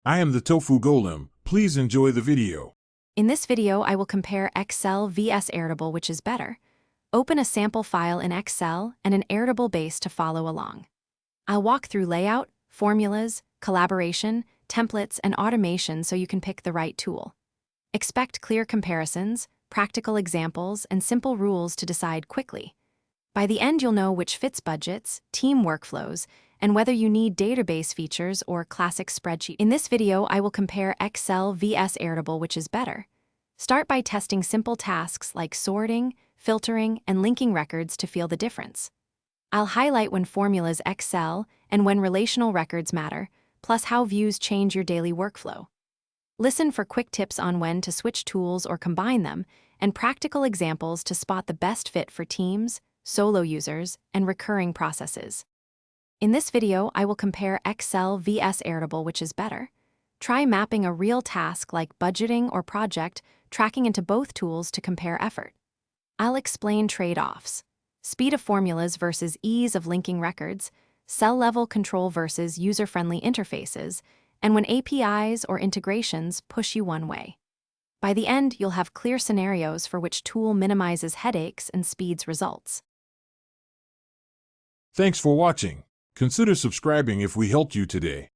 I am the Tofu Golem. Please enjoy the video. In this video, I will compare Excel vs Airtable, which is better. Open a sample file in Excel and an Airtable base to follow along. I'll walk through layout, formulas, collaboration, templates, and automation so you can pick the right tool. Expect clear comparisons, practical examples, and simple rules to decide quickly. By the end, you'll know which fits budgets, team workflows, and whether you need database features or classic spreadsheet. In this video, I will compare Excel vs Airtable, which is better. Start by testing simple tasks like sorting, filtering, and linking records to feel the difference. I'll highlight when formulas excel and when relational records matter, plus how views change your daily workflow. Listen for quick tips on when to switch tools or combine them, and practical examples to spot the best fit for teams, solo users, and recurring processes. In this video, I will compare Excel vs Airtable, which is better. Try mapping a real task like budgeting or project tracking into both tools to compare effort. I'll explain trade-offs: speed of formulas versus ease of linking records, cell-level control versus user-friendly interfaces, and when APIs or integrations push you one way. By the end, you'll have clear scenarios for which tool minimizes headaches and speeds results. Thanks for watching. Consider subscribing if we helped you today.